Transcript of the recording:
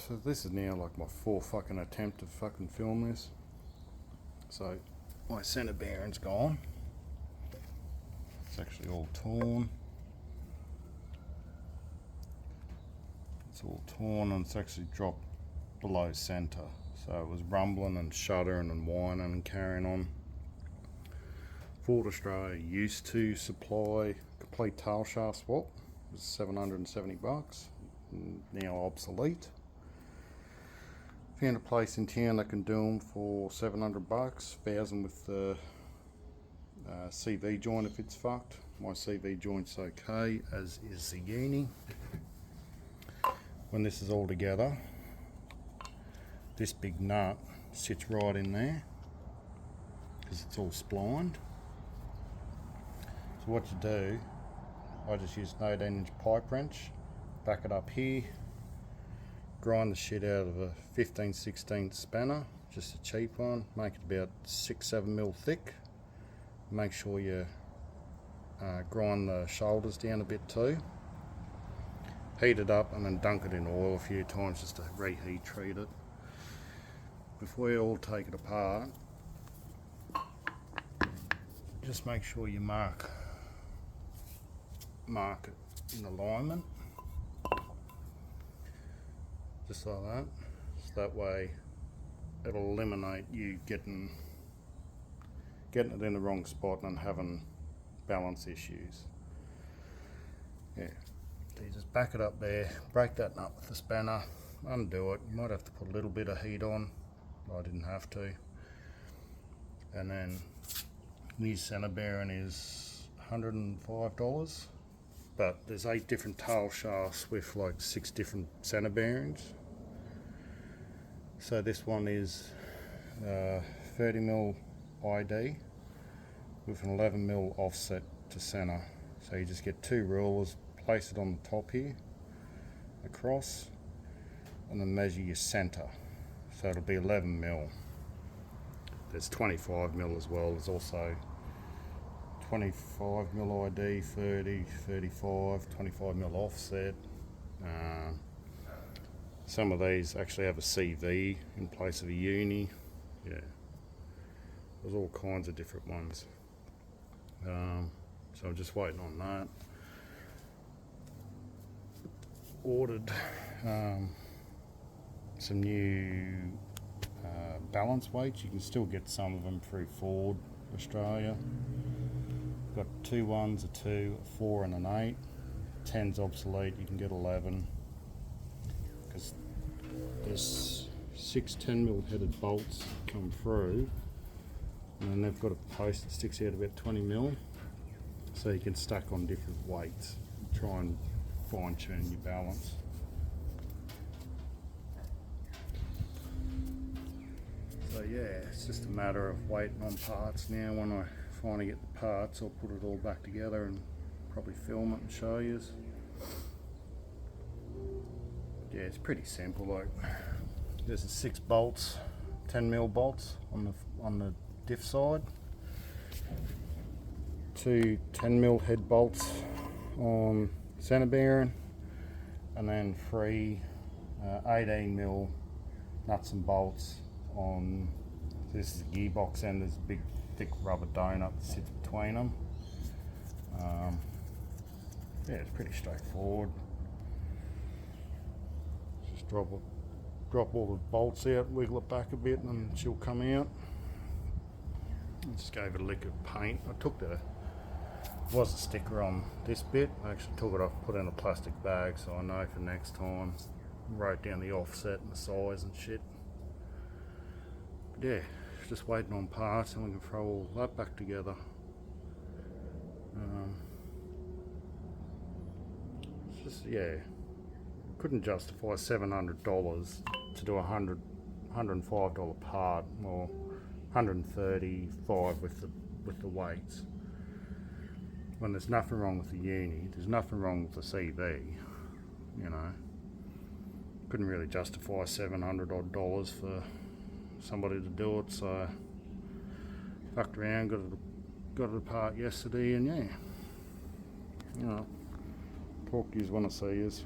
So this is now like my fourth fucking attempt to fucking film this. So my centre bearing's gone. It's actually all torn. It's all torn and it's actually dropped below centre. So it was rumbling and shuddering and whining and carrying on. Ford Australia used to supply complete tailshaft swap. It was 770 bucks. Now obsolete. Found a place in town that can do them for 700 bucks, 1,000 with the CV joint if it's fucked. My CV joint's okay, as is the uni. When this is all together, this big nut sits right in there because it's all splined. So what you do, I just use an 18-inch pipe wrench, back it up here, grind the shit out of a 15/16 spanner, just a cheap one, make it about 6-7 mil thick. Make sure you grind the shoulders down a bit too. Heat it up and then dunk it in oil a few times just to reheat treat it. Before you all take it apart, just make sure you mark it in alignment, just like that. So that way it'll eliminate you getting it in the wrong spot and having balance issues. Yeah, so you just back it up there, break that nut with the spanner, undo it. You might have to put a little bit of heat on, I didn't have to. And then new centre bearing is $105, but there's 8 different tail shafts with like 6 different centre bearings. So this one is 30mm ID with an 11mm offset to centre. So you just get 2 rulers, place it on the top here, across, and then measure your centre. So it'll be 11mm. There's 25mm as well. There's also 25mm ID, 30, 35, 25mm offset. Some of these actually have a CV in place of a uni. Yeah, there's all kinds of different ones. So I'm just waiting on that. Ordered some new balance weights. You can still get some of them through Ford Australia. Got 2 1s, a 2, a 4 and an 8. 10's obsolete, you can get 11. Because there's 6 10mm headed bolts come through, and then they've got a post that sticks out about 20mm, so you can stack on different weights and try and fine tune your balance. So yeah, it's just a matter of waiting on parts now. When I finally get the parts, I'll put it all back together and probably film it and show you. Yeah, it's pretty simple. Like, there's the 6 bolts, 10mm bolts on the diff side, 2 10mm head bolts on centre bearing, and then 3 18mm nuts and bolts on, this is the gearbox end. There's a big thick rubber donut that sits between them. Yeah, it's pretty straightforward. Just drop all the bolts out, wiggle it back a bit, and then she'll come out. I just gave it a lick of paint. I took was a sticker on this bit. I actually took it off, put it in a plastic bag so I know for next time. Wrote down the offset and the size and shit. But yeah, just waiting on parts and we can throw all that back together. It's just, yeah, couldn't justify $700 to do a $105 part, or $135 with the weights. When there's nothing wrong with the uni, there's nothing wrong with the CV, you know. Couldn't really justify $700 odd for somebody to do it, so fucked around, got it apart yesterday, and yeah, you know, talk to yous when I see yous.